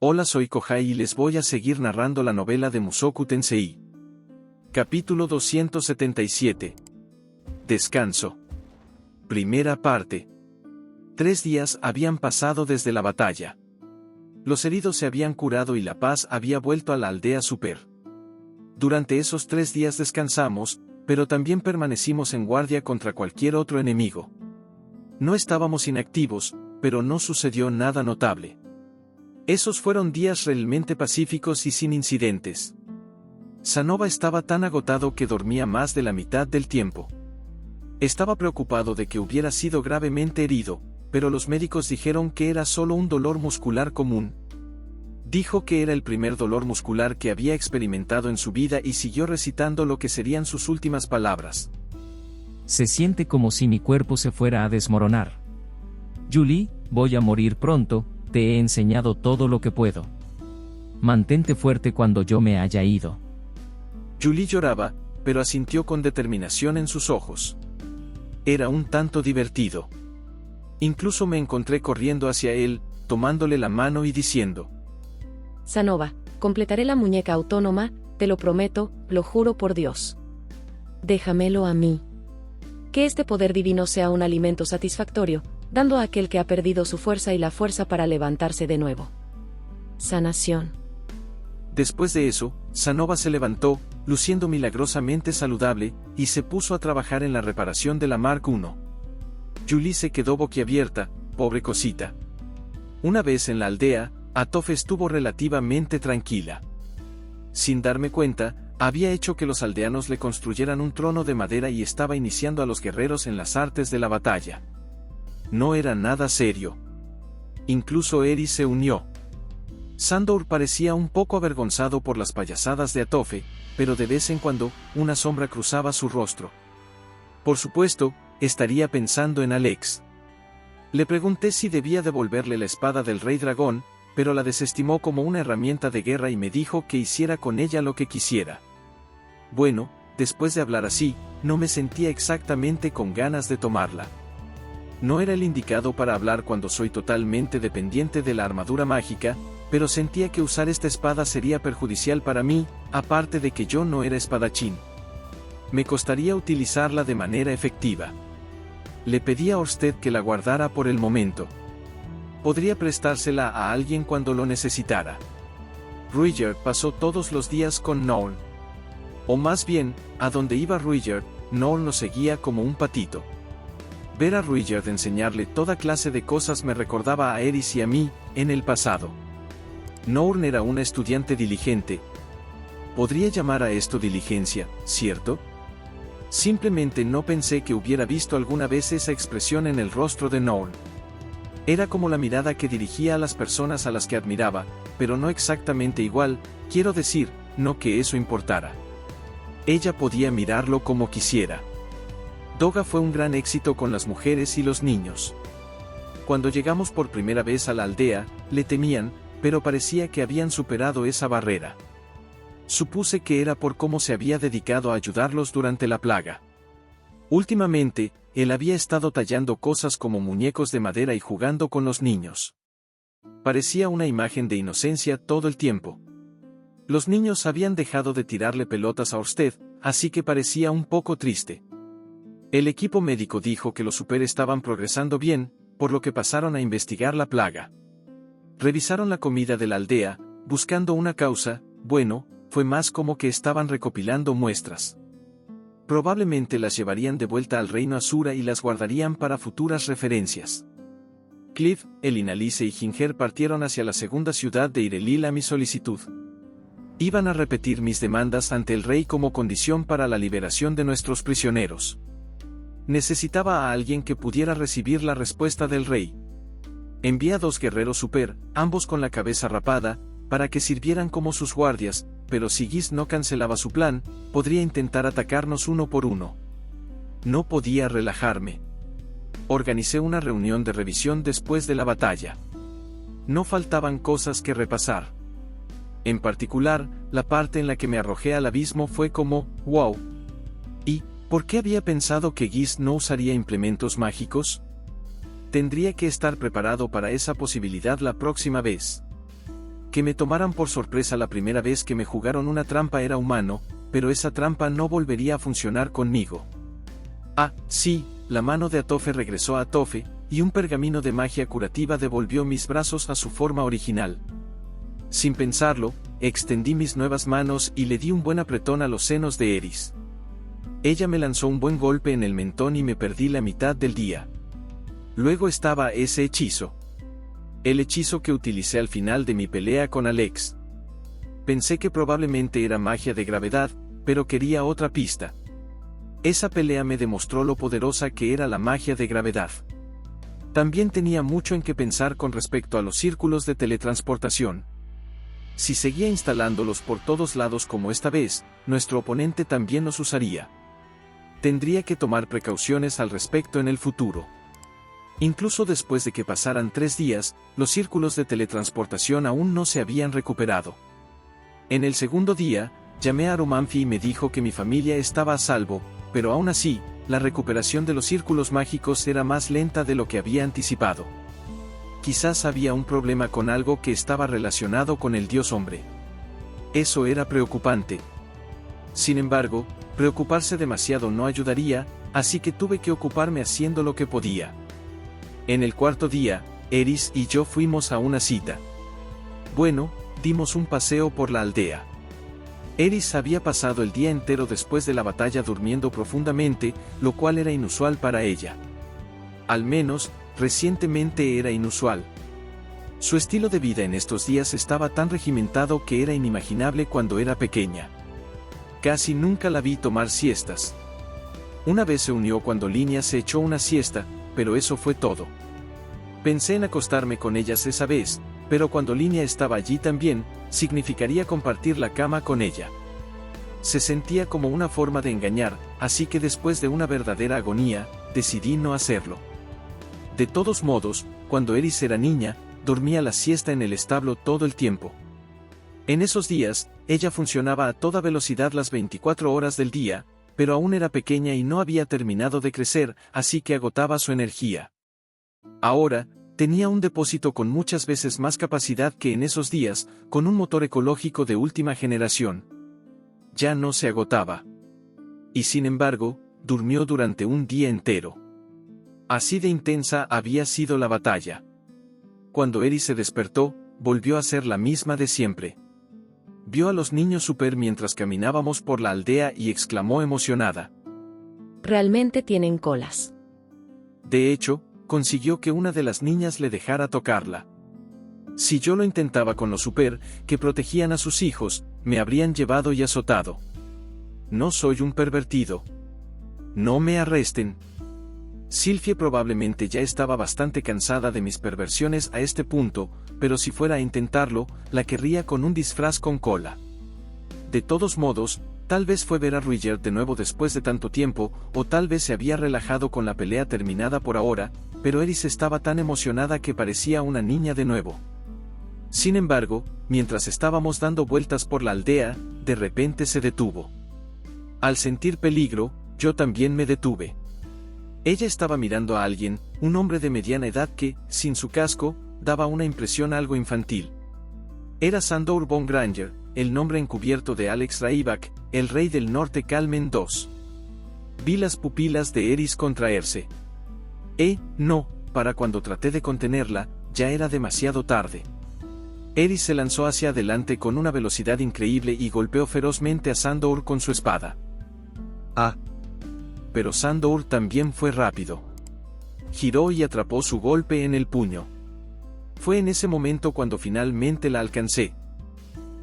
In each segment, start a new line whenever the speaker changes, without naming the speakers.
Hola, soy Kohai y les voy a seguir narrando la novela de Mushoku Tensei. Capítulo 277. Descanso. Primera parte. 3 días habían pasado desde la batalla. Los heridos se habían curado y la paz había vuelto a la aldea Super. Durante esos 3 días descansamos, pero también permanecimos en guardia contra cualquier otro enemigo. No estábamos inactivos, pero no sucedió nada notable. Esos fueron días realmente pacíficos y sin incidentes. Sanova estaba tan agotado que dormía más de la mitad del tiempo. Estaba preocupado de que hubiera sido gravemente herido, pero los médicos dijeron que era solo un dolor muscular común. Dijo que era el primer dolor muscular que había experimentado en su vida y siguió recitando lo que serían sus últimas palabras.
Se siente como si mi cuerpo se fuera a desmoronar. Julie, voy a morir pronto. Te he enseñado todo lo que puedo. Mantente fuerte cuando yo me haya ido.
Julie lloraba, pero asintió con determinación en sus ojos. Era un tanto divertido. Incluso me encontré corriendo hacia él, tomándole la mano y diciendo:
Sanova, completaré la muñeca autónoma, te lo prometo, lo juro por Dios. Déjamelo a mí. Que este poder divino sea un alimento satisfactorio, dando a aquel que ha perdido su fuerza y la fuerza para levantarse de nuevo. Sanación.
Después de eso, Sanova se levantó, luciendo milagrosamente saludable, y se puso a trabajar en la reparación de la Mark I. Julie se quedó boquiabierta, pobre cosita. Una vez en la aldea, Atofe estuvo relativamente tranquila. Sin darme cuenta, había hecho que los aldeanos le construyeran un trono de madera y estaba iniciando a los guerreros en las artes de la batalla. No era nada serio. Incluso Eri se unió. Sandor parecía un poco avergonzado por las payasadas de Atofe, pero de vez en cuando, una sombra cruzaba su rostro. Por supuesto, estaría pensando en Alex. Le pregunté si debía devolverle la espada del Rey Dragón, pero la desestimó como una herramienta de guerra y me dijo que hiciera con ella lo que quisiera. Bueno, después de hablar así, no me sentía exactamente con ganas de tomarla. No era el indicado para hablar cuando soy totalmente dependiente de la armadura mágica, pero sentía que usar esta espada sería perjudicial para mí, aparte de que yo no era espadachín. Me costaría utilizarla de manera efectiva. Le pedí a Orsted que la guardara por el momento. Podría prestársela a alguien cuando lo necesitara. Ruijerd pasó todos los días con Noel. O más bien, a donde iba Ruijerd, Noel lo seguía como un patito. Ver a Ruijerd enseñarle toda clase de cosas me recordaba a Eris y a mí, en el pasado. Nourn era una estudiante diligente. Podría llamar a esto diligencia, ¿cierto? Simplemente no pensé que hubiera visto alguna vez esa expresión en el rostro de Nourn. Era como la mirada que dirigía a las personas a las que admiraba, pero no exactamente igual, quiero decir, no que eso importara. Ella podía mirarlo como quisiera. Doga fue un gran éxito con las mujeres y los niños. Cuando llegamos por primera vez a la aldea, le temían, pero parecía que habían superado esa barrera. Supuse que era por cómo se había dedicado a ayudarlos durante la plaga. Últimamente, él había estado tallando cosas como muñecos de madera y jugando con los niños. Parecía una imagen de inocencia todo el tiempo. Los niños habían dejado de tirarle pelotas a Orsted, así que parecía un poco triste. El equipo médico dijo que los super estaban progresando bien, por lo que pasaron a investigar la plaga. Revisaron la comida de la aldea, buscando una causa. Bueno, fue más como que estaban recopilando muestras. Probablemente las llevarían de vuelta al reino Asura y las guardarían para futuras referencias. Cliff, Elinalice y Ginger partieron hacia la segunda ciudad de Irelil a mi solicitud. Iban a repetir mis demandas ante el rey como condición para la liberación de nuestros prisioneros. Necesitaba a alguien que pudiera recibir la respuesta del rey. Envié a 2 guerreros super, ambos con la cabeza rapada, para que sirvieran como sus guardias, pero si Giz no cancelaba su plan, podría intentar atacarnos uno por uno. No podía relajarme. Organicé una reunión de revisión después de la batalla. No faltaban cosas que repasar. En particular, la parte en la que me arrojé al abismo fue como, wow. ¿Y por qué había pensado que Giz no usaría implementos mágicos? Tendría que estar preparado para esa posibilidad la próxima vez. Que me tomaran por sorpresa la primera vez que me jugaron una trampa era humano, pero esa trampa no volvería a funcionar conmigo. Ah, sí, la mano de Atofe regresó a Atofe, y un pergamino de magia curativa devolvió mis brazos a su forma original. Sin pensarlo, extendí mis nuevas manos y le di un buen apretón a los senos de Eris. Ella me lanzó un buen golpe en el mentón y me perdí la mitad del día. Luego estaba ese hechizo. El hechizo que utilicé al final de mi pelea con Alex. Pensé que probablemente era magia de gravedad, pero quería otra pista. Esa pelea me demostró lo poderosa que era la magia de gravedad. También tenía mucho en qué pensar con respecto a los círculos de teletransportación. Si seguía instalándolos por todos lados como esta vez, nuestro oponente también los usaría. Tendría que tomar precauciones al respecto en el futuro. Incluso después de que pasaran 3 días, los círculos de teletransportación aún no se habían recuperado. En el segundo día, llamé a Aromanfi y me dijo que mi familia estaba a salvo, pero aún así, la recuperación de los círculos mágicos era más lenta de lo que había anticipado. Quizás había un problema con algo que estaba relacionado con el dios hombre. Eso era preocupante. Sin embargo, preocuparse demasiado no ayudaría, así que tuve que ocuparme haciendo lo que podía. En el cuarto día, Eris y yo fuimos a una cita. Bueno, dimos un paseo por la aldea. Eris había pasado el día entero después de la batalla durmiendo profundamente, lo cual era inusual para ella. Al menos, recientemente era inusual. Su estilo de vida en estos días estaba tan regimentado que era inimaginable cuando era pequeña. Casi nunca la vi tomar siestas. Una vez se unió cuando Linia se echó una siesta, pero eso fue todo. Pensé en acostarme con ellas esa vez, pero cuando Linia estaba allí también, significaría compartir la cama con ella. Se sentía como una forma de engañar, así que después de una verdadera agonía, decidí no hacerlo. De todos modos, cuando Eris era niña, dormía la siesta en el establo todo el tiempo. En esos días, ella funcionaba a toda velocidad las 24 horas del día, pero aún era pequeña y no había terminado de crecer, así que agotaba su energía. Ahora, tenía un depósito con muchas veces más capacidad que en esos días, con un motor ecológico de última generación. Ya no se agotaba. Y sin embargo, durmió durante un día entero. Así de intensa había sido la batalla. Cuando Eris se despertó, volvió a ser la misma de siempre. Vio a los niños super mientras caminábamos por la aldea y exclamó emocionada.
Realmente tienen colas.
De hecho, consiguió que una de las niñas le dejara tocarla. Si yo lo intentaba con los super, que protegían a sus hijos, me habrían llevado y azotado. No soy un pervertido. No me arresten. Sylphie probablemente ya estaba bastante cansada de mis perversiones a este punto, pero si fuera a intentarlo, la querría con un disfraz con cola. De todos modos, tal vez fue ver a Ruiger de nuevo después de tanto tiempo, o tal vez se había relajado con la pelea terminada por ahora, pero Eris estaba tan emocionada que parecía una niña de nuevo. Sin embargo, mientras estábamos dando vueltas por la aldea, de repente se detuvo. Al sentir peligro, yo también me detuve. Ella estaba mirando a alguien, un hombre de mediana edad que, sin su casco, daba una impresión algo infantil. Era Sandor von Granger, el nombre encubierto de Alex Raibach, el rey del norte Calmen II. Vi las pupilas de Eris contraerse. No, para cuando traté de contenerla, ya era demasiado tarde. Eris se lanzó hacia adelante con una velocidad increíble y golpeó ferozmente a Sandor con su espada. Pero Sandor también fue rápido. Giró y atrapó su golpe en el puño. Fue en ese momento cuando finalmente la alcancé.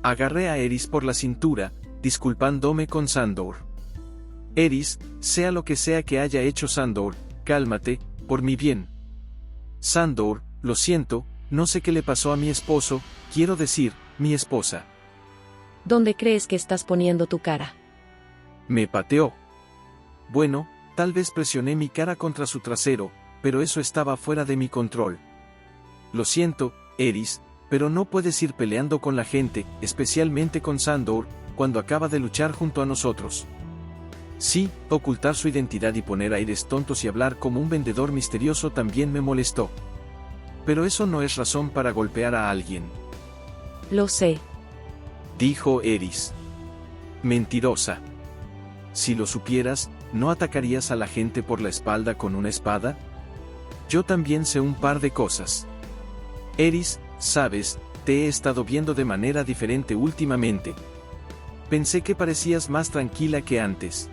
Agarré a Eris por la cintura, disculpándome con Sandor. Eris, sea lo que sea que haya hecho Sandor, cálmate, por mi bien. Sandor, lo siento, no sé qué le pasó a mi esposo, quiero decir, mi esposa.
¿Dónde crees que estás poniendo tu cara?
Me pateó. Bueno, tal vez presioné mi cara contra su trasero, pero eso estaba fuera de mi control. Lo siento, Eris, pero no puedes ir peleando con la gente, especialmente con Sandor, cuando acaba de luchar junto a nosotros. Sí, ocultar su identidad y poner aires tontos y hablar como un vendedor misterioso también me molestó. Pero eso no es razón para golpear a alguien.
Lo sé.
Dijo Eris. Mentirosa. Si lo supieras, ¿no atacarías a la gente por la espalda con una espada? Yo también sé un par de cosas. Eris, sabes, te he estado viendo de manera diferente últimamente. Pensé que parecías más tranquila que antes.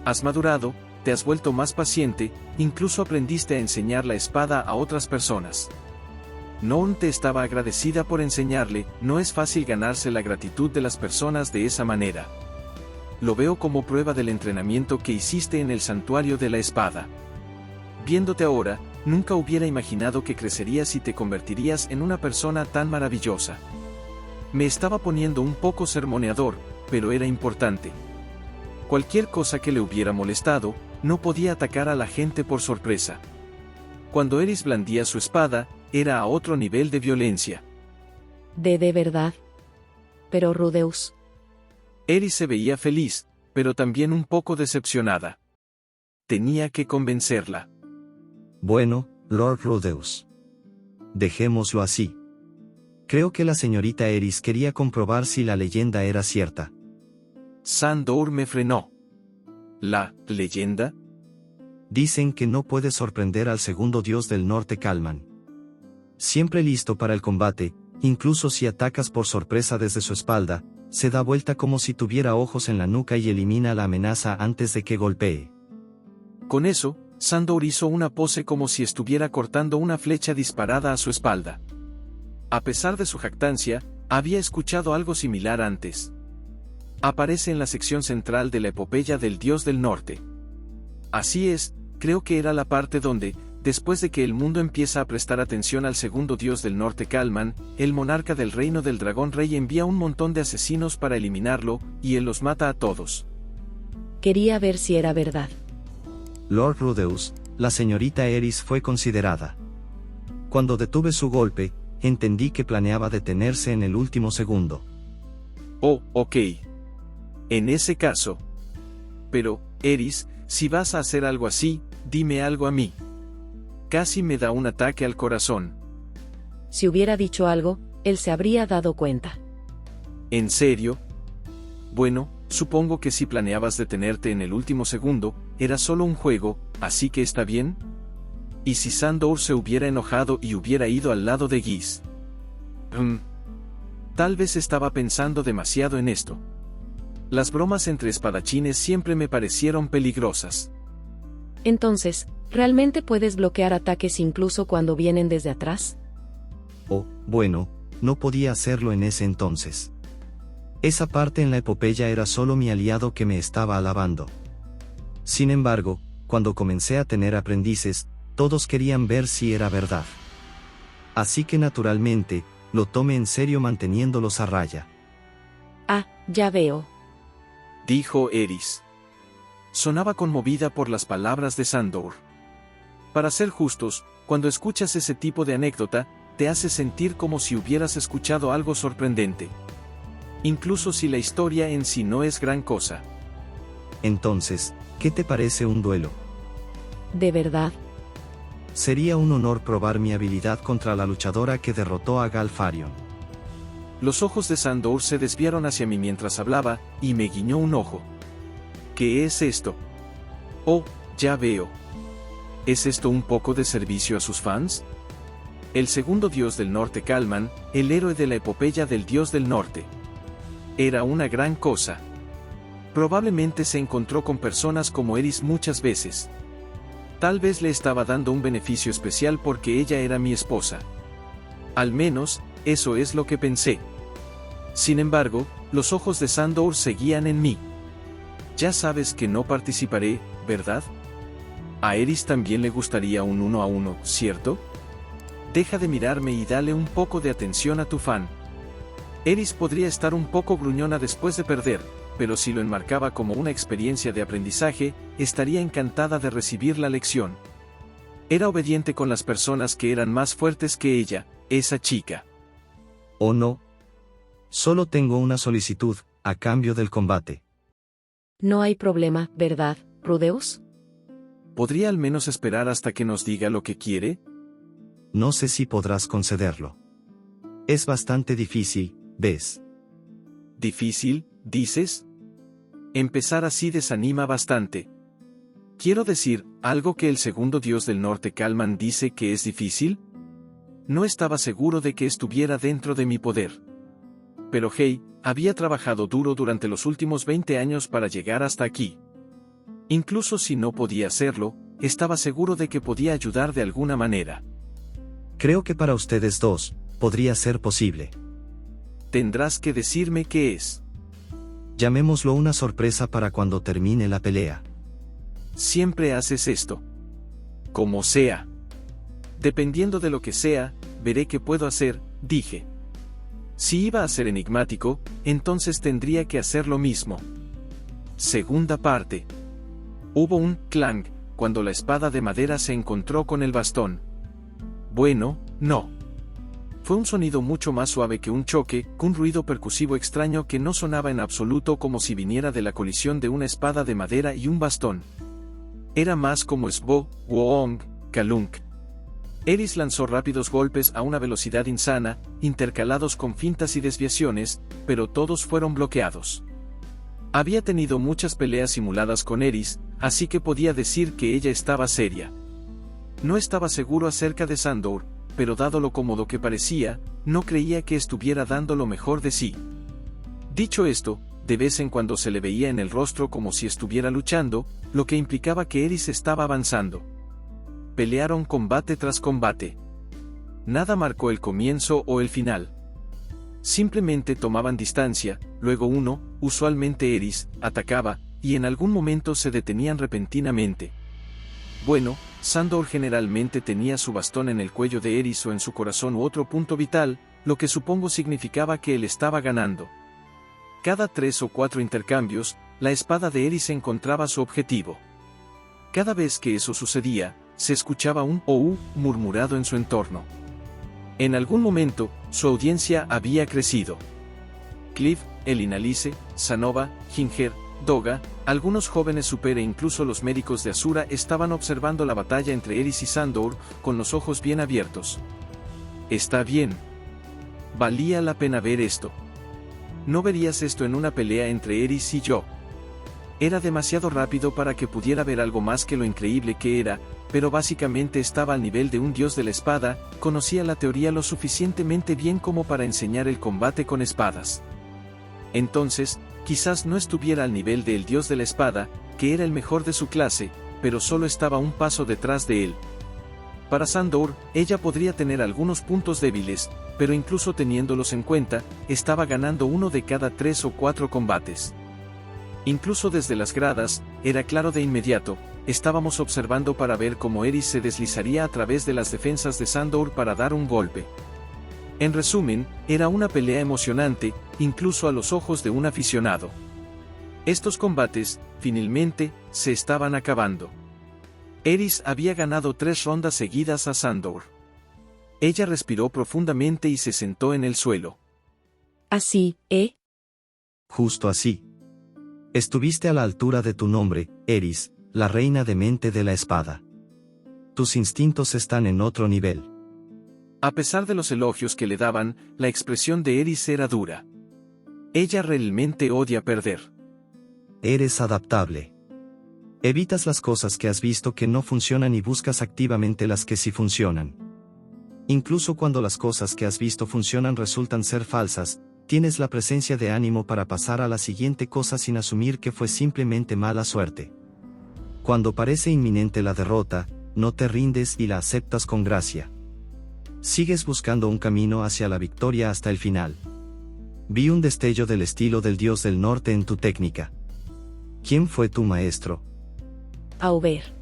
Has madurado, te has vuelto más paciente, incluso aprendiste a enseñar la espada a otras personas. Non te estaba agradecida por enseñarle, no es fácil ganarse la gratitud de las personas de esa manera. Lo veo como prueba del entrenamiento que hiciste en el santuario de la espada. Viéndote ahora, nunca hubiera imaginado que crecerías y te convertirías en una persona tan maravillosa. Me estaba poniendo un poco sermoneador, pero era importante. Cualquier cosa que le hubiera molestado, no podía atacar a la gente por sorpresa. Cuando Eris blandía su espada, era a otro nivel de violencia.
De verdad. Pero Rudeus.
Eris se veía feliz, pero también un poco decepcionada. Tenía que convencerla.
Bueno, Lord Rudeus. Dejémoslo así. Creo que la señorita Eris quería comprobar si la leyenda era cierta.
Sandor me frenó. ¿La leyenda?
Dicen que no puede sorprender al segundo dios del norte Kalman. Siempre listo para el combate, incluso si atacas por sorpresa desde su espalda, se da vuelta como si tuviera ojos en la nuca y elimina la amenaza antes de que golpee.
Con eso, Sandor hizo una pose como si estuviera cortando una flecha disparada a su espalda. A pesar de su jactancia, había escuchado algo similar antes. Aparece en la sección central de la epopeya del Dios del Norte. Así es, creo que era la parte donde, después de que el mundo empieza a prestar atención al segundo Dios del Norte Kalman, el monarca del reino del dragón rey envía un montón de asesinos para eliminarlo, y él los mata a todos.
Quería ver si era verdad.
Lord Rudeus, la señorita Eris fue considerada. Cuando detuve su golpe, entendí que planeaba detenerse en el último segundo.
Oh, ok. En ese caso. Pero, Eris, si vas a hacer algo así, dime algo a mí. Casi me da un ataque al corazón.
Si hubiera dicho algo, él se habría dado cuenta.
¿En serio? Bueno, supongo que si planeabas detenerte en el último segundo, era solo un juego, así que está bien. ¿Y si Sandor se hubiera enojado y hubiera ido al lado de Gis? Tal vez estaba pensando demasiado en esto. Las bromas entre espadachines siempre me parecieron peligrosas.
Entonces, ¿realmente puedes bloquear ataques incluso cuando vienen desde atrás?
Oh, bueno, no podía hacerlo en ese entonces. Esa parte en la epopeya era solo mi aliado que me estaba alabando. Sin embargo, cuando comencé a tener aprendices, todos querían ver si era verdad. Así que naturalmente, lo tomé en serio manteniéndolos a raya.
Ah, ya veo.
Dijo Eris. Sonaba conmovida por las palabras de Sandor. Para ser justos, cuando escuchas ese tipo de anécdota, te hace sentir como si hubieras escuchado algo sorprendente. Incluso si la historia en sí no es gran cosa.
Entonces, ¿qué te parece un duelo?
¿De verdad?
Sería un honor probar mi habilidad contra la luchadora que derrotó a Galfarion.
Los ojos de Sandor se desviaron hacia mí mientras hablaba, y me guiñó un ojo. ¿Qué es esto? Oh, ya veo. ¿Es esto un poco de servicio a sus fans? El segundo dios del norte Kalman, el héroe de la epopeya del dios del norte. Era una gran cosa. Probablemente se encontró con personas como Eris muchas veces. Tal vez le estaba dando un beneficio especial porque ella era mi esposa. Al menos, eso es lo que pensé. Sin embargo, los ojos de Sandor seguían en mí. Ya sabes que no participaré, ¿verdad? A Eris también le gustaría un 1 a 1, ¿cierto? Deja de mirarme y dale un poco de atención a tu fan. Eris podría estar un poco gruñona después de perder, pero si lo enmarcaba como una experiencia de aprendizaje, estaría encantada de recibir la lección. Era obediente con las personas que eran más fuertes que ella, esa chica.
¿O no? Solo tengo una solicitud, a cambio del combate.
No hay problema, ¿verdad, Rudeus?
¿Podría al menos esperar hasta que nos diga lo que quiere?
No sé si podrás concederlo. Es bastante difícil, ¿ves?
¿Difícil, dices? Empezar así desanima bastante. Quiero decir, algo que el segundo dios del norte Kalman dice que es difícil. No estaba seguro de que estuviera dentro de mi poder. Pero hey, había trabajado duro durante los últimos 20 años para llegar hasta aquí. Incluso si no podía hacerlo, estaba seguro de que podía ayudar de alguna manera.
Creo que para ustedes dos, podría ser posible.
Tendrás que decirme qué es.
Llamémoslo una sorpresa para cuando termine la pelea.
Siempre haces esto. Como sea. Dependiendo de lo que sea, veré qué puedo hacer, dije. Si iba a ser enigmático, entonces tendría que hacer lo mismo. Segunda parte. Hubo un clang cuando la espada de madera se encontró con el bastón. Bueno, no. Fue un sonido mucho más suave que un choque, un ruido percusivo extraño que no sonaba en absoluto como si viniera de la colisión de una espada de madera y un bastón. Era más como Sbo, Woong, Kalunk. Eris lanzó rápidos golpes a una velocidad insana, intercalados con fintas y desviaciones, pero todos fueron bloqueados. Había tenido muchas peleas simuladas con Eris, así que podía decir que ella estaba seria. No estaba seguro acerca de Sandor, pero dado lo cómodo que parecía, no creía que estuviera dando lo mejor de sí. Dicho esto, de vez en cuando se le veía en el rostro como si estuviera luchando, lo que implicaba que Eris estaba avanzando. Pelearon combate tras combate. Nada marcó el comienzo o el final. Simplemente tomaban distancia, luego uno, usualmente Eris, atacaba, y en algún momento se detenían repentinamente. Bueno, Sandor generalmente tenía su bastón en el cuello de Eris o en su corazón u otro punto vital, lo que supongo significaba que él estaba ganando. Cada 3 o 4 intercambios, la espada de Eris encontraba su objetivo. Cada vez que eso sucedía, se escuchaba un "ou" murmurado en su entorno. En algún momento, su audiencia había crecido. Cliff, Elinalice, Sanova, Ginger, Doga, algunos jóvenes super e incluso los médicos de Asura estaban observando la batalla entre Eris y Sandor, con los ojos bien abiertos. Está bien. Valía la pena ver esto. No verías esto en una pelea entre Eris y yo. Era demasiado rápido para que pudiera ver algo más que lo increíble que era, pero básicamente estaba al nivel de un dios de la espada, conocía la teoría lo suficientemente bien como para enseñar el combate con espadas. Entonces, quizás no estuviera al nivel del dios de la espada, que era el mejor de su clase, pero solo estaba un paso detrás de él. Para Sandor, ella podría tener algunos puntos débiles, pero incluso teniéndolos en cuenta, estaba ganando uno de cada 3 o 4 combates. Incluso desde las gradas, era claro de inmediato, estábamos observando para ver cómo Eris se deslizaría a través de las defensas de Sandor para dar un golpe. En resumen, era una pelea emocionante, incluso a los ojos de un aficionado. Estos combates, finalmente, se estaban acabando. Eris había ganado 3 rondas seguidas a Sandor. Ella respiró profundamente y se sentó en el suelo.
Así, ¿eh?
Justo así. Estuviste a la altura de tu nombre, Eris, la reina demente de la espada. Tus instintos están en otro nivel.
A pesar de los elogios que le daban, la expresión de Eris era dura. Ella realmente odia perder.
Eres adaptable. Evitas las cosas que has visto que no funcionan y buscas activamente las que sí funcionan. Incluso cuando las cosas que has visto funcionan resultan ser falsas, tienes la presencia de ánimo para pasar a la siguiente cosa sin asumir que fue simplemente mala suerte. Cuando parece inminente la derrota, no te rindes y la aceptas con gracia. Sigues buscando un camino hacia la victoria hasta el final. Vi un destello del estilo del dios del norte en tu técnica. ¿Quién fue tu maestro?
Aubert.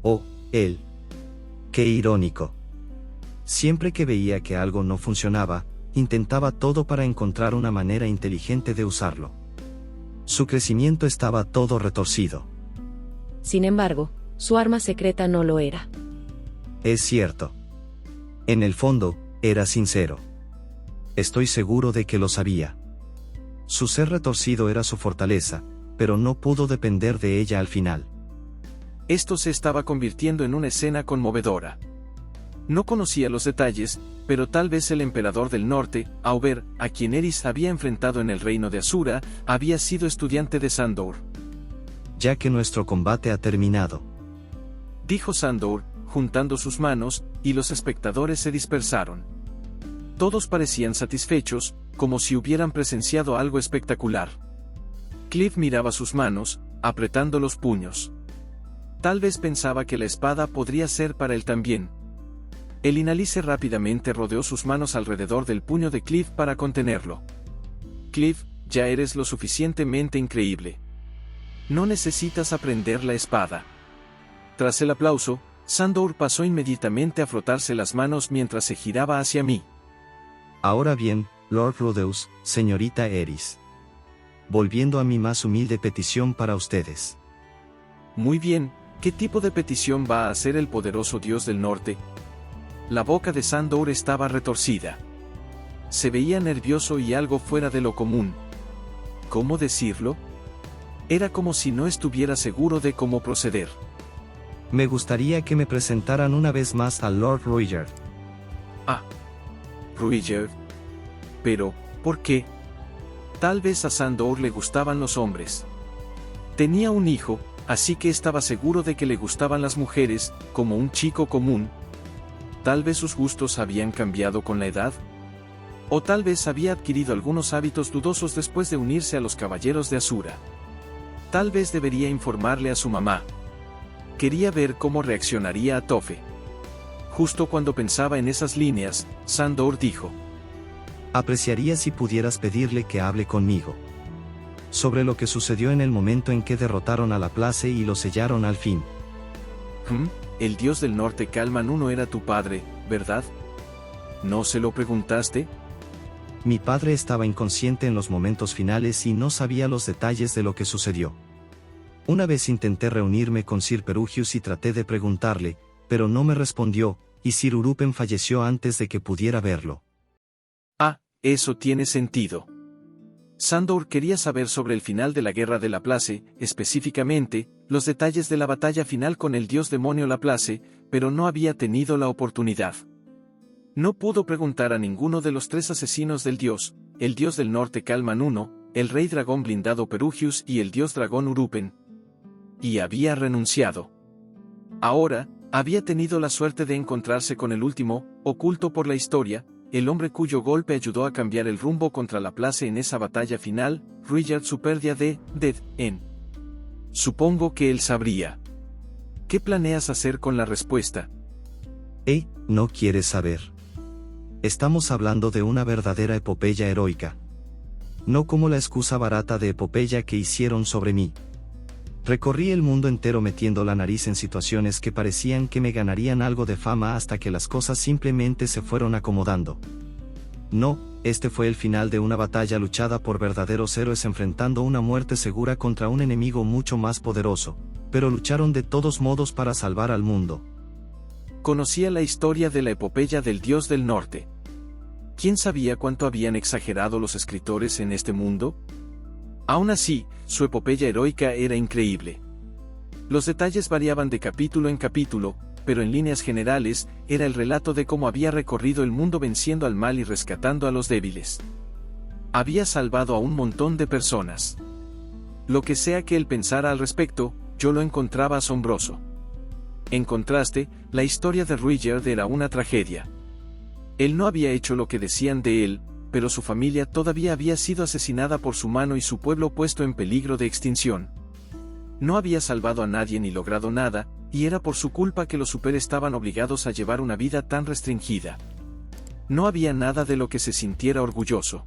Oh, él. Qué irónico. Siempre que veía que algo no funcionaba, intentaba todo para encontrar una manera inteligente de usarlo. Su crecimiento estaba todo retorcido.
Sin embargo, su arma secreta no lo era.
Es cierto. En el fondo, era sincero. Estoy seguro de que lo sabía. Su ser retorcido era su fortaleza, pero no pudo depender de ella al final.
Esto se estaba convirtiendo en una escena conmovedora. No conocía los detalles, pero tal vez el emperador del norte, Auber, a quien Eris había enfrentado en el reino de Asura, había sido estudiante de Sandor.
Ya que nuestro combate ha terminado,
Dijo Sandor, juntando sus manos, y los espectadores se dispersaron. Todos parecían satisfechos, como si hubieran presenciado algo espectacular. Cliff miraba sus manos, apretando los puños. Tal vez pensaba que la espada podría ser para él también. El Inalice rápidamente rodeó sus manos alrededor del puño de Cliff para contenerlo. Cliff, ya eres lo suficientemente increíble. No necesitas aprender la espada. Tras el aplauso, Sandor pasó inmediatamente a frotarse las manos mientras se giraba hacia mí.
Ahora bien, Lord Rudeus, señorita Eris. Volviendo a mi más humilde petición para ustedes.
Muy bien, ¿qué tipo de petición va a hacer el poderoso dios del norte? La boca de Sandor estaba retorcida. Se veía nervioso y algo fuera de lo común. ¿Cómo decirlo? Era como si no estuviera seguro de cómo proceder.
Me gustaría que me presentaran una vez más al Lord Ruijerd.
Ah. Ruijerd. Pero, ¿por qué? Tal vez a Sandor le gustaban los hombres. Tenía un hijo, así que estaba seguro de que le gustaban las mujeres, como un chico común. Tal vez sus gustos habían cambiado con la edad. O tal vez había adquirido algunos hábitos dudosos después de unirse a los caballeros de Asura. Tal vez debería informarle a su mamá. Quería ver cómo reaccionaría a Tofe. Justo cuando pensaba en esas líneas, Sandor dijo:
Apreciaría si pudieras pedirle que hable conmigo. Sobre lo que sucedió en el momento en que derrotaron a Laplace y lo sellaron al fin.
El dios del norte Calman I era tu padre, ¿verdad? ¿No se lo preguntaste?
Mi padre estaba inconsciente en los momentos finales y no sabía los detalles de lo que sucedió. Una vez intenté reunirme con Sir Perugius y traté de preguntarle, pero no me respondió, y Sir Urupen falleció antes de que pudiera verlo.
Ah, eso tiene sentido. Sandor quería saber sobre el final de la guerra de Laplace, específicamente, los detalles de la batalla final con el dios demonio Laplace, pero no había tenido la oportunidad. No pudo preguntar a ninguno de los 3 asesinos del dios, el dios del norte Calman I, el rey dragón blindado Perugius y el dios dragón Urupen. Y había renunciado. Ahora, había tenido la suerte de encontrarse con el último, oculto por la historia, el hombre cuyo golpe ayudó a cambiar el rumbo contra Laplace en esa batalla final, Ruijerd Superdia de Dead End. Supongo que él sabría. ¿Qué planeas hacer con la respuesta?
¿No quieres saber? Estamos hablando de una verdadera epopeya heroica. No como la excusa barata de epopeya que hicieron sobre mí. Recorrí el mundo entero metiendo la nariz en situaciones que parecían que me ganarían algo de fama hasta que las cosas simplemente se fueron acomodando. No, este fue el final de una batalla luchada por verdaderos héroes enfrentando una muerte segura contra un enemigo mucho más poderoso, pero lucharon de todos modos para salvar al mundo.
Conocía la historia de la epopeya del dios del norte. ¿Quién sabía cuánto habían exagerado los escritores en este mundo? Aún así, su epopeya heroica era increíble. Los detalles variaban de capítulo en capítulo, pero en líneas generales, era el relato de cómo había recorrido el mundo venciendo al mal y rescatando a los débiles. Había salvado a un montón de personas. Lo que sea que él pensara al respecto, yo lo encontraba asombroso. En contraste, la historia de Ruijerd era una tragedia. Él no había hecho lo que decían de él, pero su familia todavía había sido asesinada por su mano y su pueblo puesto en peligro de extinción. No había salvado a nadie ni logrado nada, y era por su culpa que los super estaban obligados a llevar una vida tan restringida. No había nada de lo que se sintiera orgulloso.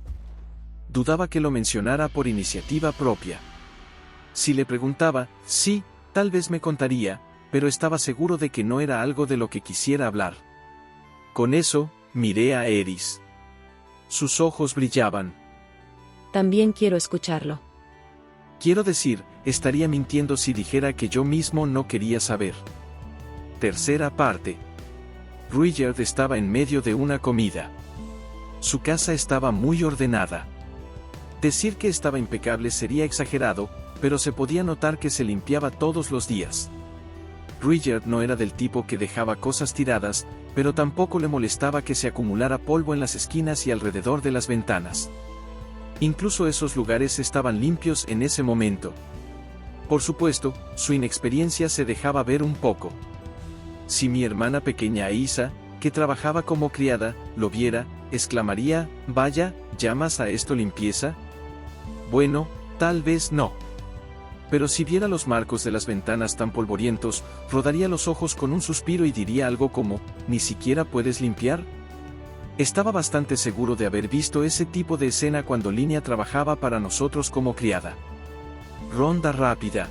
Dudaba que lo mencionara por iniciativa propia. Si le preguntaba, sí, tal vez me contaría, pero estaba seguro de que no era algo de lo que quisiera hablar. Con eso, miré a Eris. Sus ojos brillaban.
También quiero escucharlo.
Quiero decir, estaría mintiendo si dijera que yo mismo no quería saber. Tercera parte. Ruijerd estaba en medio de una comida. Su casa estaba muy ordenada. Decir que estaba impecable sería exagerado, pero se podía notar que se limpiaba todos los días. Ruijerd no era del tipo que dejaba cosas tiradas, pero tampoco le molestaba que se acumulara polvo en las esquinas y alrededor de las ventanas. Incluso esos lugares estaban limpios en ese momento. Por supuesto, su inexperiencia se dejaba ver un poco. Si mi hermana pequeña Aisa, que trabajaba como criada, lo viera, exclamaría, «Vaya, ¿llamas a esto limpieza?». Bueno, tal vez no. Pero si viera los marcos de las ventanas tan polvorientos, rodaría los ojos con un suspiro y diría algo como, «¿Ni siquiera puedes limpiar?». Estaba bastante seguro de haber visto ese tipo de escena cuando Linnea trabajaba para nosotros como criada. Ronda rápida.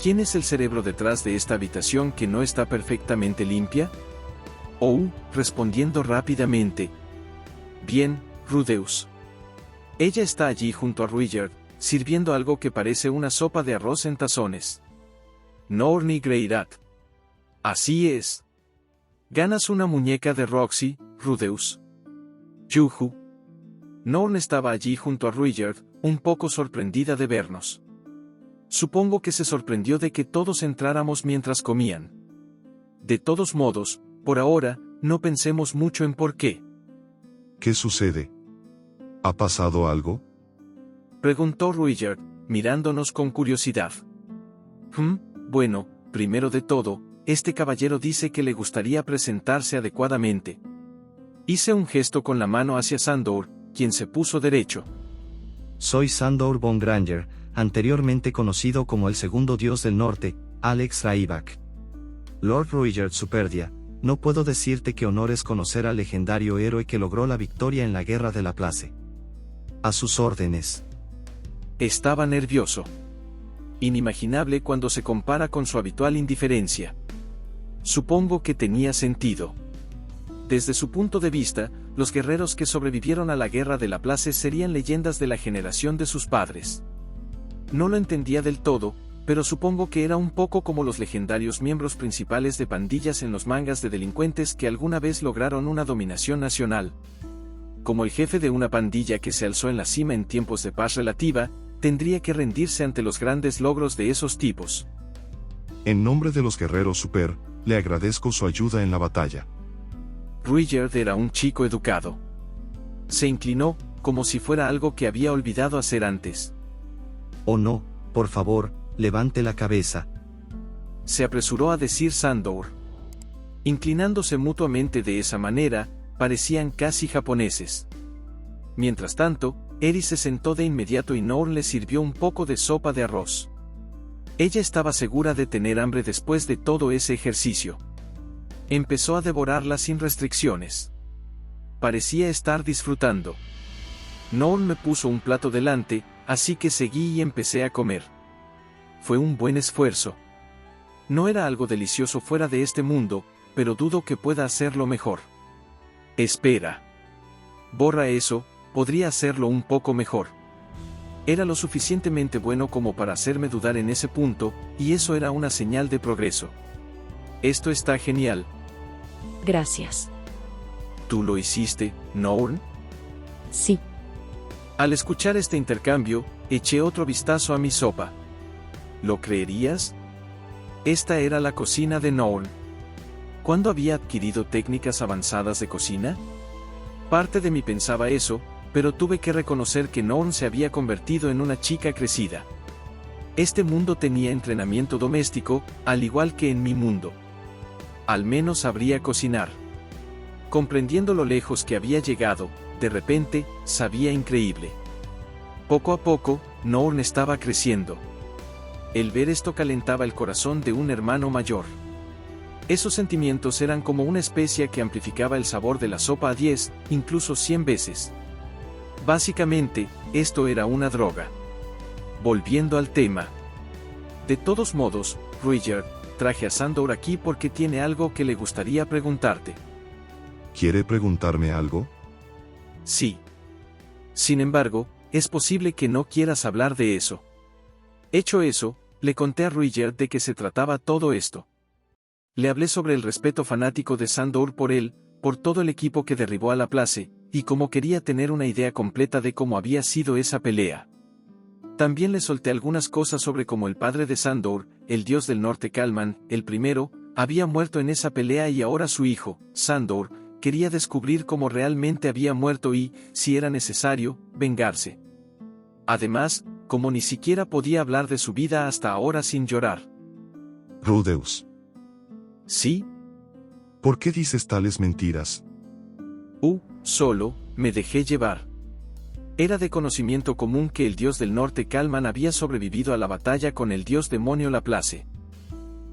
¿Quién es el cerebro detrás de esta habitación que no está perfectamente limpia? Respondiendo rápidamente. Bien, Rudeus. Ella está allí junto a Ruijerd, sirviendo algo que parece una sopa de arroz en tazones. Norni Greirat. Así es. Ganas una muñeca de Roxy, Rudeus. Yuhu. Norn estaba allí junto a Ruijerd, un poco sorprendida de vernos. Supongo que se sorprendió de que todos entráramos mientras comían. De todos modos, por ahora, no pensemos mucho en por qué.
¿Qué sucede? ¿Ha pasado algo?
Preguntó Ruijerd, mirándonos con curiosidad. Bueno, primero de todo, este caballero dice que le gustaría presentarse adecuadamente. Hice un gesto con la mano hacia Sandor, quien se puso derecho.
Soy Sandor von Granger, anteriormente conocido como el segundo dios del norte, Alex Raibach. Lord Ruijerd Superdia, no puedo decirte qué honor es conocer al legendario héroe que logró la victoria en la Guerra de la Place. A sus órdenes.
Estaba nervioso. Inimaginable cuando se compara con su habitual indiferencia. Supongo que tenía sentido. Desde su punto de vista, los guerreros que sobrevivieron a la Guerra de la Place serían leyendas de la generación de sus padres. No lo entendía del todo, pero supongo que era un poco como los legendarios miembros principales de pandillas en los mangas de delincuentes que alguna vez lograron una dominación nacional. Como el jefe de una pandilla que se alzó en la cima en tiempos de paz relativa, tendría que rendirse ante los grandes logros de esos tipos.
En nombre de los guerreros super, le agradezco su ayuda en la batalla.
Ruijerd era un chico educado. Se inclinó, como si fuera algo que había olvidado hacer antes.
Oh no, por favor, levante la cabeza.
Se apresuró a decir Sandor. Inclinándose mutuamente de esa manera, parecían casi japoneses. Mientras tanto, Eri se sentó de inmediato y Norn le sirvió un poco de sopa de arroz. Ella estaba segura de tener hambre después de todo ese ejercicio. Empezó a devorarla sin restricciones. Parecía estar disfrutando. Norn me puso un plato delante, así que seguí y empecé a comer. Fue un buen esfuerzo. No era algo delicioso fuera de este mundo, pero dudo que pueda hacerlo mejor. Espera. Borra eso, podría hacerlo un poco mejor. Era lo suficientemente bueno como para hacerme dudar en ese punto, y eso era una señal de progreso. Esto está genial.
Gracias.
¿Tú lo hiciste, Norn?
Sí.
Al escuchar este intercambio, eché otro vistazo a mi sopa. ¿Lo creerías? Esta era la cocina de Norn. ¿Cuándo había adquirido técnicas avanzadas de cocina? Parte de mí pensaba eso, pero tuve que reconocer que Norn se había convertido en una chica crecida. Este mundo tenía entrenamiento doméstico, al igual que en mi mundo. Al menos sabría cocinar. Comprendiendo lo lejos que había llegado, de repente, sabía increíble. Poco a poco, Norn estaba creciendo. El ver esto calentaba el corazón de un hermano mayor. Esos sentimientos eran como una especia que amplificaba el sabor de la sopa a 10, incluso 100 veces. Básicamente, esto era una droga. Volviendo al tema. De todos modos, Ruijerd, traje a Sandor aquí porque tiene algo que le gustaría preguntarte.
¿Quiere preguntarme algo?
Sí. Sin embargo, es posible que no quieras hablar de eso. Hecho eso, le conté a Ruijerd de qué se trataba todo esto. Le hablé sobre el respeto fanático de Sandor por él, por todo el equipo que derribó a la Place, y cómo quería tener una idea completa de cómo había sido esa pelea. También le solté algunas cosas sobre cómo el padre de Sandor, el dios del norte Kalman, el primero, había muerto en esa pelea y ahora su hijo, Sandor, quería descubrir cómo realmente había muerto y, si era necesario, vengarse. Además, como ni siquiera podía hablar de su vida hasta ahora sin llorar.
Rudeus.
¿Sí?
¿Por qué dices tales mentiras?
Solo, me dejé llevar. Era de conocimiento común que el dios del norte Kalman había sobrevivido a la batalla con el dios demonio Laplace.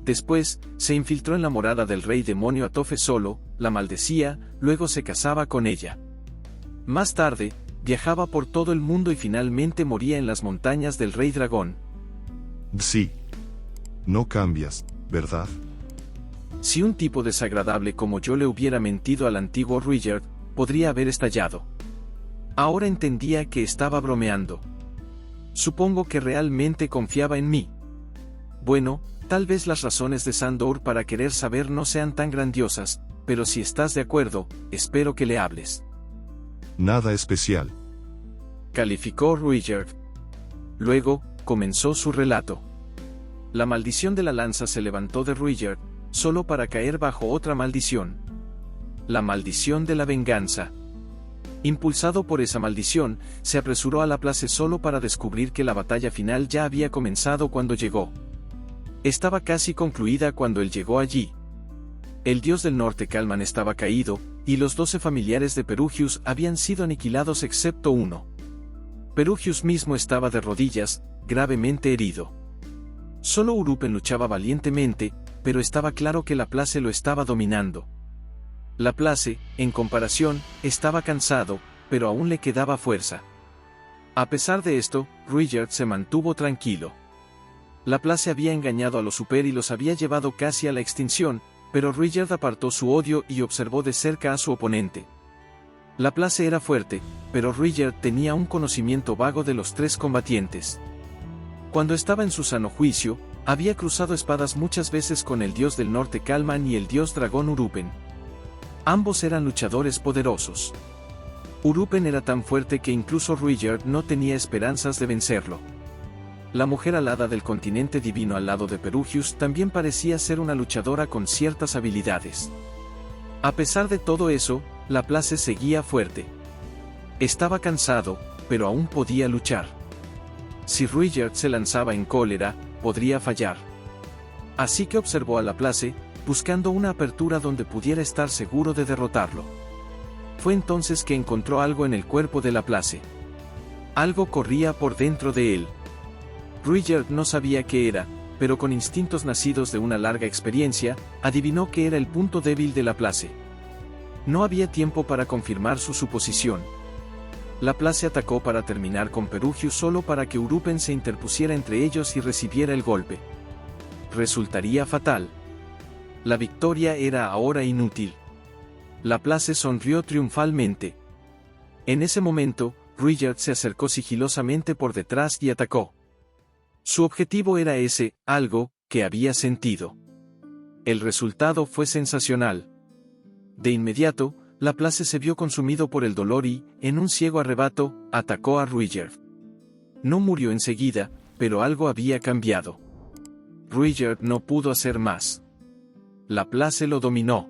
Después, se infiltró en la morada del rey demonio Atofe solo, la maldecía, luego se casaba con ella. Más tarde, viajaba por todo el mundo y finalmente moría en las montañas del rey dragón.
Sí. No cambias, ¿verdad?
Si un tipo desagradable como yo le hubiera mentido al antiguo Ruijerd, podría haber estallado. Ahora entendía que estaba bromeando. Supongo que realmente confiaba en mí. Bueno, tal vez las razones de Sandor para querer saber no sean tan grandiosas, pero si estás de acuerdo, espero que le hables.
Nada especial.
Calificó Ruijerd. Luego, comenzó su relato. La maldición de la lanza se levantó de Ruijerd, solo para caer bajo otra maldición. La maldición de la venganza. Impulsado por esa maldición, se apresuró a Laplace solo para descubrir que la batalla final ya había comenzado cuando llegó. Estaba casi concluida cuando él llegó allí. El dios del norte Kalman estaba caído, y los 12 familiares de Perugius habían sido aniquilados excepto uno. Perugius mismo estaba de rodillas, gravemente herido. Solo Urupen luchaba valientemente, pero estaba claro que Laplace lo estaba dominando. Laplace, en comparación, estaba cansado, pero aún le quedaba fuerza. A pesar de esto, Ruijerd se mantuvo tranquilo. Laplace había engañado a los Super y los había llevado casi a la extinción, pero Ruijerd apartó su odio y observó de cerca a su oponente. Laplace era fuerte, pero Ruijerd tenía un conocimiento vago de los 3 combatientes. Cuando estaba en su sano juicio, había cruzado espadas muchas veces con el dios del norte Kalman y el dios dragón Urupen. Ambos eran luchadores poderosos. Urupen era tan fuerte que incluso Ruijerd no tenía esperanzas de vencerlo. La mujer alada del continente divino al lado de Perugius también parecía ser una luchadora con ciertas habilidades. A pesar de todo eso, Laplace seguía fuerte. Estaba cansado, pero aún podía luchar. Si Ruijerd se lanzaba en cólera, podría fallar. Así que observó a Laplace, buscando una apertura donde pudiera estar seguro de derrotarlo. Fue entonces que encontró algo en el cuerpo de Laplace. Algo corría por dentro de él. Ruijerd no sabía qué era, pero con instintos nacidos de una larga experiencia, adivinó que era el punto débil de Laplace. No había tiempo para confirmar su suposición. Laplace atacó para terminar con Perugius solo para que Urupen se interpusiera entre ellos y recibiera el golpe. Resultaría fatal. La victoria era ahora inútil. Laplace sonrió triunfalmente. En ese momento, Ruijerd se acercó sigilosamente por detrás y atacó. Su objetivo era ese, algo, que había sentido. El resultado fue sensacional. De inmediato, Laplace se vio consumido por el dolor y, en un ciego arrebato, atacó a Ruijerd. No murió enseguida, pero algo había cambiado. Ruijerd no pudo hacer más. Laplace lo dominó.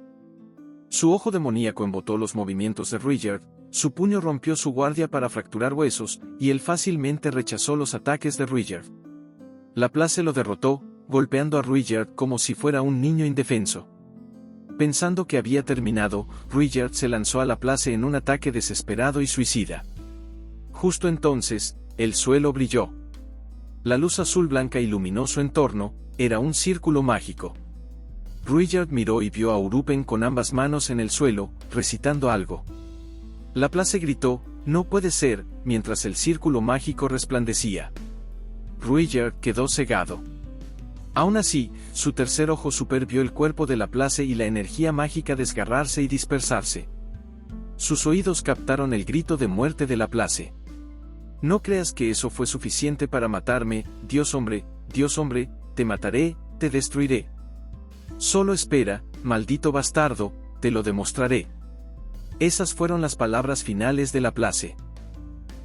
Su ojo demoníaco embotó los movimientos de Ruijerd, su puño rompió su guardia para fracturar huesos, y él fácilmente rechazó los ataques de Ruijerd. Laplace lo derrotó, golpeando a Ruijerd como si fuera un niño indefenso. Pensando que había terminado, Ruijerd se lanzó a Laplace en un ataque desesperado y suicida. Justo entonces, el suelo brilló. La luz azul blanca iluminó su entorno, era un círculo mágico. Ruijerd miró y vio a Urupen con ambas manos en el suelo, recitando algo. Laplace gritó, «No puede ser», mientras el círculo mágico resplandecía. Ruijerd quedó cegado. Aún así, su tercer ojo super vio el cuerpo de Laplace y la energía mágica desgarrarse y dispersarse. Sus oídos captaron el grito de muerte de Laplace. «No creas que eso fue suficiente para matarme, Dios hombre, te mataré, te destruiré. Solo espera, maldito bastardo, te lo demostraré». Esas fueron las palabras finales de Laplace.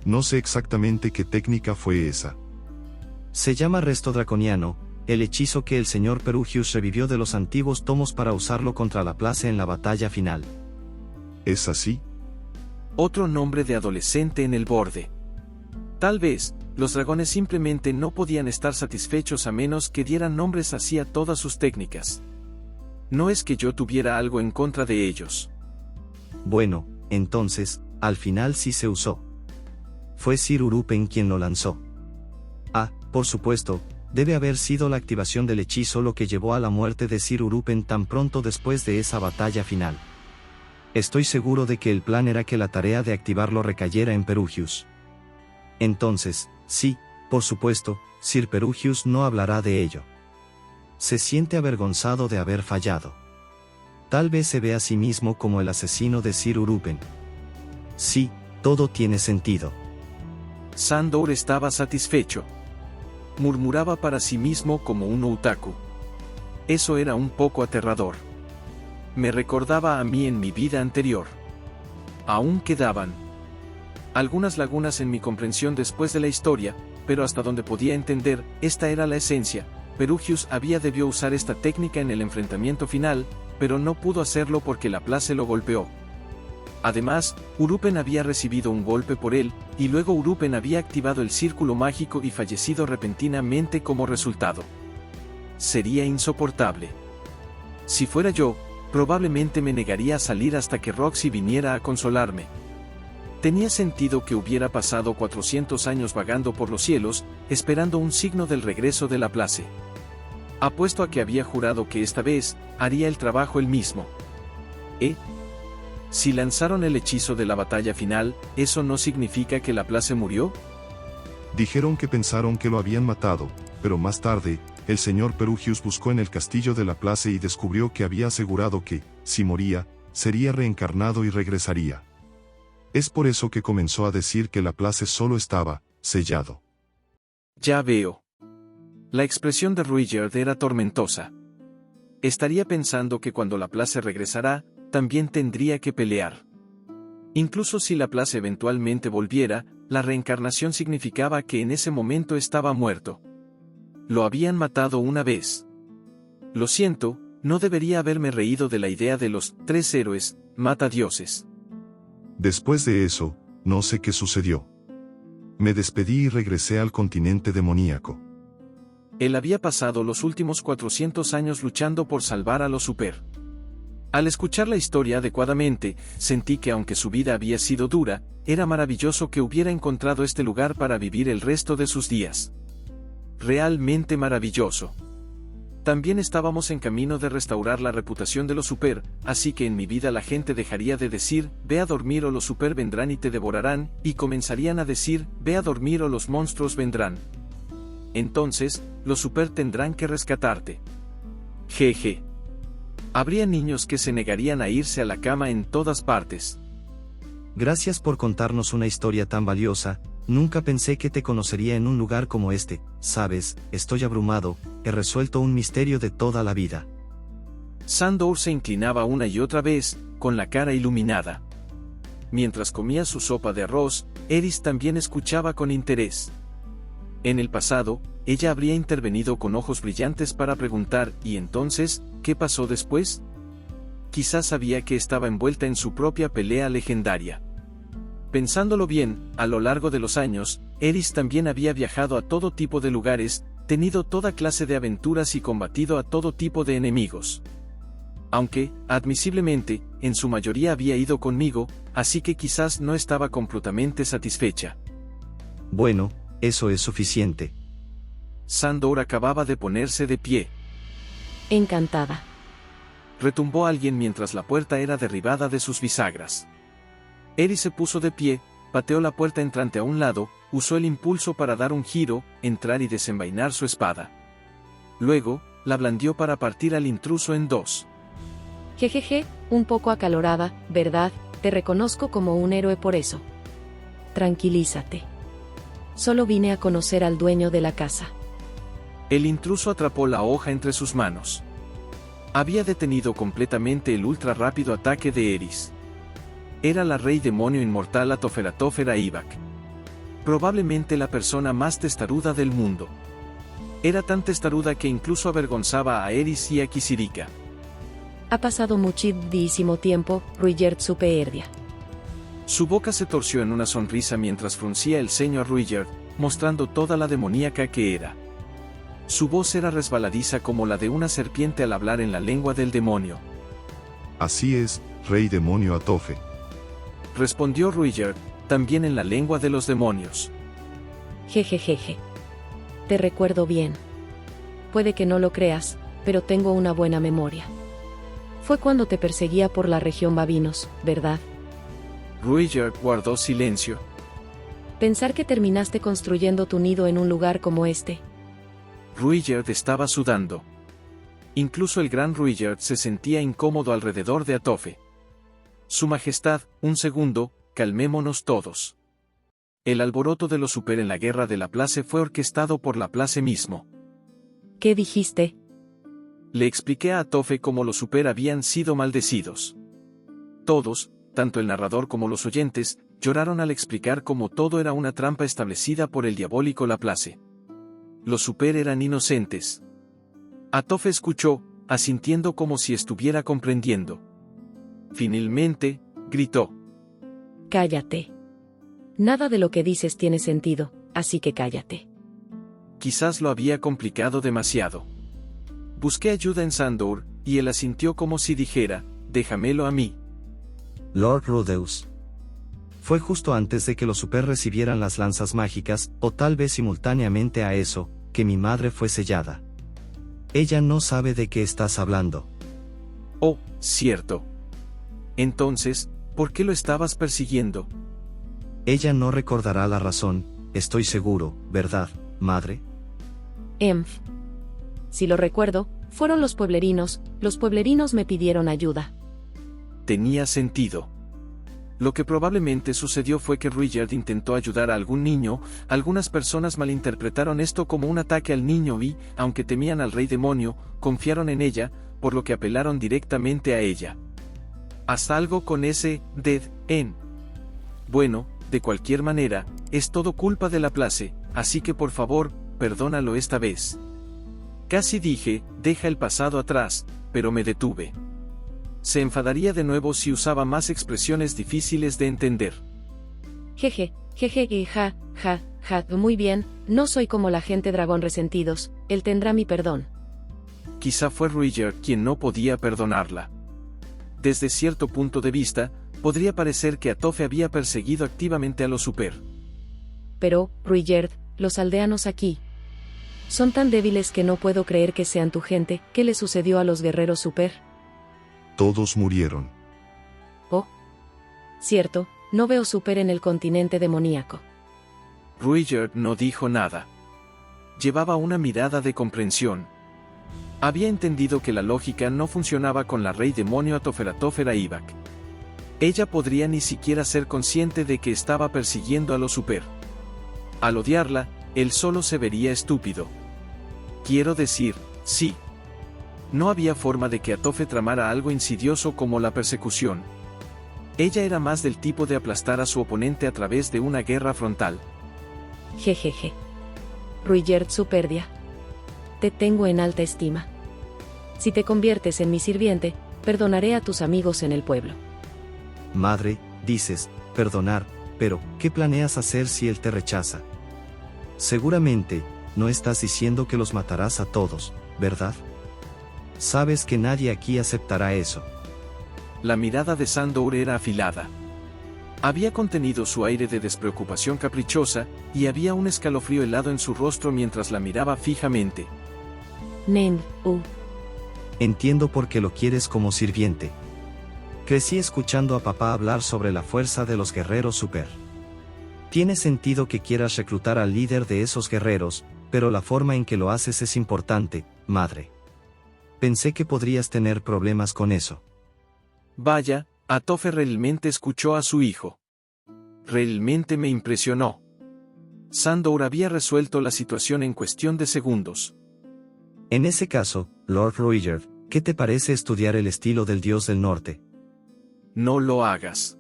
No sé exactamente qué técnica fue esa.
Se llama resto draconiano, el hechizo que el señor Perugius revivió de los antiguos tomos para usarlo contra la Place en la batalla final.
¿Es así?
Otro nombre de adolescente en el borde. Tal vez, los dragones simplemente no podían estar satisfechos a menos que dieran nombres así a todas sus técnicas. No es que yo tuviera algo en contra de ellos.
Bueno, entonces, al final sí se usó. Fue Sir Urupen quien lo lanzó. Ah, por supuesto, debe haber sido la activación del hechizo lo que llevó a la muerte de Sir Urupen tan pronto después de esa batalla final. Estoy seguro de que el plan era que la tarea de activarlo recayera en Perugius. Entonces, sí, por supuesto, Sir Perugius no hablará de ello. Se siente avergonzado de haber fallado. Tal vez se ve a sí mismo como el asesino de Sir Urupen. Sí, todo tiene sentido.
Sandor estaba satisfecho. Murmuraba para sí mismo como un otaku. Eso era un poco aterrador. Me recordaba a mí en mi vida anterior. Aún quedaban algunas lagunas en mi comprensión después de la historia, pero hasta donde podía entender, esta era la esencia. Perugius debió usar esta técnica en el enfrentamiento final, pero no pudo hacerlo porque la Place lo golpeó. Además, Urupen había recibido un golpe por él, y luego Urupen había activado el círculo mágico y fallecido repentinamente como resultado. Sería insoportable. Si fuera yo, probablemente me negaría a salir hasta que Roxy viniera a consolarme. Tenía sentido que hubiera pasado 400 años vagando por los cielos, esperando un signo del regreso de la Place. Apuesto a que había jurado que esta vez, haría el trabajo él mismo. Si lanzaron el hechizo de la batalla final, ¿eso no significa que la Place murió?
Dijeron que pensaron que lo habían matado, pero más tarde, el señor Perugius buscó en el castillo de la Place y descubrió que había asegurado que, si moría, sería reencarnado y regresaría. Es por eso que comenzó a decir que la Place solo estaba sellado.
Ya veo. La expresión de Ruijerd era tormentosa. Estaría pensando que cuando la Place regresará, también tendría que pelear. Incluso si la Place eventualmente volviera, la reencarnación significaba que en ese momento estaba muerto. Lo habían matado una vez. Lo siento, no debería haberme reído de la idea de los 3 héroes, matadioses.
Después de eso, no sé qué sucedió. Me despedí y regresé al continente demoníaco.
Él había pasado los últimos 400 años luchando por salvar a los Super. Al escuchar la historia adecuadamente, sentí que aunque su vida había sido dura, era maravilloso que hubiera encontrado este lugar para vivir el resto de sus días. Realmente maravilloso. También estábamos en camino de restaurar la reputación de los Super, así que en mi vida la gente dejaría de decir, ve a dormir o los Super vendrán y te devorarán, y comenzarían a decir, ve a dormir o los monstruos vendrán. Entonces, los Super tendrán que rescatarte. Jeje. Habría niños que se negarían a irse a la cama en todas partes.
Gracias por contarnos una historia tan valiosa. Nunca pensé que te conocería en un lugar como este. Sabes, estoy abrumado, he resuelto un misterio de toda la vida.
Sandor se inclinaba una y otra vez, con la cara iluminada. Mientras comía su sopa de arroz, Eris también escuchaba con interés. En el pasado, ella habría intervenido con ojos brillantes para preguntar, ¿y entonces, qué pasó después? Quizás sabía que estaba envuelta en su propia pelea legendaria. Pensándolo bien, a lo largo de los años, Eris también había viajado a todo tipo de lugares, tenido toda clase de aventuras y combatido a todo tipo de enemigos. Aunque, admisiblemente, en su mayoría había ido conmigo, así que quizás no estaba completamente satisfecha.
Bueno, eso es suficiente.
Sandor acababa de ponerse de pie.
Encantada.
Retumbó alguien mientras la puerta era derribada de sus bisagras. Eris se puso de pie, pateó la puerta entrante a un lado, usó el impulso para dar un giro, entrar y desenvainar su espada. Luego, la blandió para partir al intruso en 2.
Jejeje, un poco acalorada, ¿verdad? Te reconozco como un héroe por eso. Tranquilízate. Solo vine a conocer al dueño de la casa.
El intruso atrapó la hoja entre sus manos. Había detenido completamente el ultra rápido ataque de Eris. Era la rey demonio inmortal Atoferatofera Ivak. Probablemente la persona más testaruda del mundo. Era tan testaruda que incluso avergonzaba a Eris y a Kisirika.
Ha pasado muchísimo tiempo, Rudyard Superdia.
Su boca se torció en una sonrisa mientras fruncía el ceño a Rudyard, mostrando toda la demoníaca que era. Su voz era resbaladiza como la de una serpiente al hablar en la lengua del demonio.
Así es, rey demonio Atofe.
Respondió Rudyard, también en la lengua de los demonios.
Jejejeje. Te recuerdo bien. Puede que no lo creas, pero tengo una buena memoria. Fue cuando te perseguía por la región Babinos, ¿verdad?
Rudyard guardó silencio.
Pensar que terminaste construyendo tu nido en un lugar como este.
Rudyard estaba sudando. Incluso el gran Rudyard se sentía incómodo alrededor de Atofe. Su Majestad, un segundo, calmémonos todos. El alboroto de los super en la guerra de la Place fue orquestado por la Place mismo.
¿Qué dijiste?
Le expliqué a Atofe cómo los super habían sido maldecidos. Todos, tanto el narrador como los oyentes, lloraron al explicar cómo todo era una trampa establecida por el diabólico Laplace. Los super eran inocentes. Atofe escuchó, asintiendo como si estuviera comprendiendo. Finalmente, gritó.
Cállate. Nada de lo que dices tiene sentido, así que cállate.
Quizás lo había complicado demasiado. Busqué ayuda en Sandor, y él asintió como si dijera, déjamelo a mí.
Lord Rudeus. Fue justo antes de que los super recibieran las lanzas mágicas, o tal vez simultáneamente a eso, que mi madre fue sellada. Ella no sabe de qué estás hablando.
Oh, cierto. Entonces, ¿por qué lo estabas persiguiendo?
Ella no recordará la razón, estoy seguro, ¿verdad, madre?
Si lo recuerdo, fueron los pueblerinos me pidieron ayuda.
Tenía sentido. Lo que probablemente sucedió fue que Rudyard intentó ayudar a algún niño, algunas personas malinterpretaron esto como un ataque al niño y, aunque temían al rey demonio, confiaron en ella, por lo que apelaron directamente a ella. Haz algo con ese dead end. Bueno, de cualquier manera, es todo culpa de Laplace, así que por favor, perdónalo esta vez. Casi dije, deja el pasado atrás, pero me detuve. Se enfadaría de nuevo si usaba más expresiones difíciles de entender.
Jeje, y ja, muy bien, no soy como la gente dragón resentidos, él tendrá mi perdón.
Quizá fue Rudyard quien no podía perdonarla. Desde cierto punto de vista, podría parecer que Atofe había perseguido activamente a los super.
Pero, Rudyard, los aldeanos aquí son tan débiles que no puedo creer que sean tu gente. ¿Qué le sucedió a los guerreros super?
Todos murieron.
Oh. Cierto, no veo super en el continente demoníaco.
Rudyard no dijo nada. Llevaba una mirada de comprensión. Había entendido que la lógica no funcionaba con la rey demonio Atoferatofera Ivak. Ella podría ni siquiera ser consciente de que estaba persiguiendo a los super. Al odiarla, él solo se vería estúpido. Quiero decir, sí. No había forma de que Atofe tramara algo insidioso como la persecución. Ella era más del tipo de aplastar a su oponente a través de una guerra frontal.
Jejeje. Rudyard Superdia. Te tengo en alta estima. Si te conviertes en mi sirviente, perdonaré a tus amigos en el pueblo.
Madre, dices, perdonar, pero, ¿qué planeas hacer si él te rechaza? Seguramente, no estás diciendo que los matarás a todos, ¿verdad? Sabes que nadie aquí aceptará eso.
La mirada de Sandor era afilada. Había contenido su aire de despreocupación caprichosa, y había un escalofrío helado en su rostro mientras la miraba fijamente.
Entiendo por qué lo quieres como sirviente. Crecí escuchando a papá hablar sobre la fuerza de los guerreros super. Tiene sentido que quieras reclutar al líder de esos guerreros, pero la forma en que lo haces es importante, madre. Pensé que podrías tener problemas con eso.
Vaya, Atofe realmente escuchó a su hijo. Realmente me impresionó. Sandor había resuelto la situación en cuestión de segundos.
En ese caso, Lord Rudyard, ¿qué te parece estudiar el estilo del dios del norte?
No lo hagas.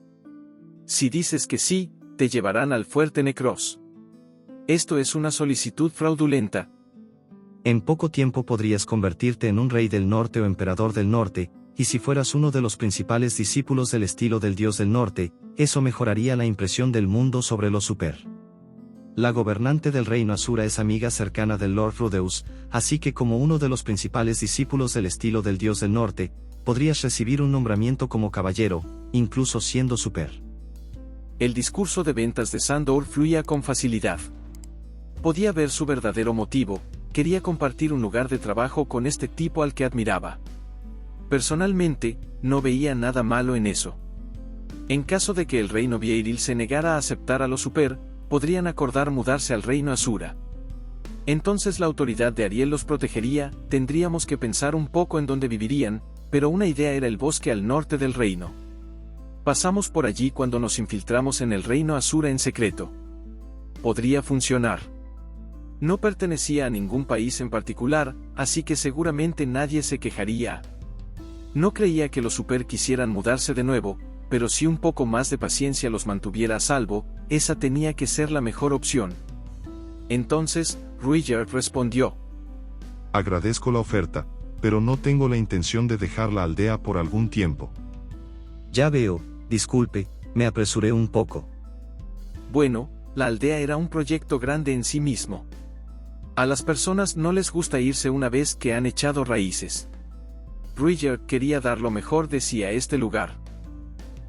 Si dices que sí, te llevarán al fuerte Necros. Esto es una solicitud fraudulenta.
En poco tiempo podrías convertirte en un rey del norte o emperador del norte, y si fueras uno de los principales discípulos del estilo del dios del norte, eso mejoraría la impresión del mundo sobre los super. La gobernante del reino Asura es amiga cercana del Lord Rudeus, así que como uno de los principales discípulos del estilo del dios del norte, podrías recibir un nombramiento como caballero, incluso siendo super.
El discurso de ventas de Sandor fluía con facilidad. Podía ver su verdadero motivo, quería compartir un lugar de trabajo con este tipo al que admiraba. Personalmente, no veía nada malo en eso. En caso de que el reino Vieiril se negara a aceptar a los super, podrían acordar mudarse al reino Asura. Entonces la autoridad de Ariel los protegería, tendríamos que pensar un poco en dónde vivirían, pero una idea era el bosque al norte del reino. Pasamos por allí cuando nos infiltramos en el reino Asura en secreto. Podría funcionar. No pertenecía a ningún país en particular, así que seguramente nadie se quejaría. No creía que los super quisieran mudarse de nuevo, pero si un poco más de paciencia los mantuviera a salvo, esa tenía que ser la mejor opción. Entonces, Ruijerd respondió:
Agradezco la oferta, pero no tengo la intención de dejar la aldea por algún tiempo.
Ya veo, disculpe, me apresuré un poco.
Bueno, la aldea era un proyecto grande en sí mismo. A las personas no les gusta irse una vez que han echado raíces. Ruijerd quería dar lo mejor de sí a este lugar.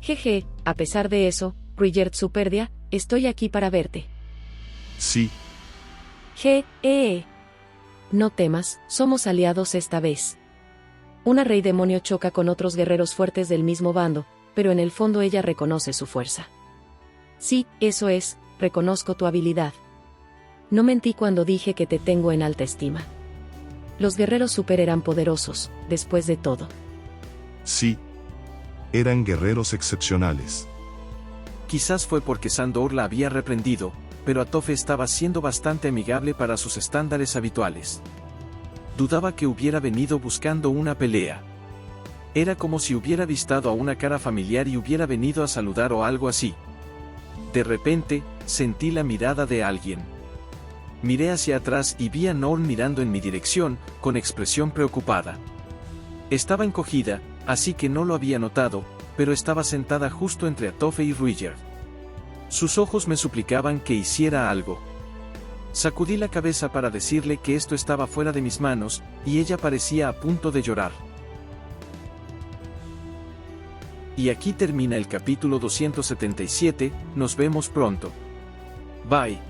Jeje, a pesar de eso, Ruijerd Superdia, estoy aquí para verte.
Sí.
No temas, somos aliados esta vez. Una rey demonio choca con otros guerreros fuertes del mismo bando, pero en el fondo ella reconoce su fuerza. Sí, eso es, reconozco tu habilidad. No mentí cuando dije que te tengo en alta estima. Los guerreros super eran poderosos, después de todo.
Sí. Eran guerreros excepcionales.
Quizás fue porque Sandor la había reprendido, pero Atofe estaba siendo bastante amigable para sus estándares habituales. Dudaba que hubiera venido buscando una pelea. Era como si hubiera visto a una cara familiar y hubiera venido a saludar o algo así. De repente, sentí la mirada de alguien. Miré hacia atrás y vi a Norn mirando en mi dirección, con expresión preocupada. Estaba encogida, así que no lo había notado, pero estaba sentada justo entre Atofe y Ruijerd. Sus ojos me suplicaban que hiciera algo. Sacudí la cabeza para decirle que esto estaba fuera de mis manos, y ella parecía a punto de llorar. Y aquí termina el capítulo 277, nos vemos pronto. Bye.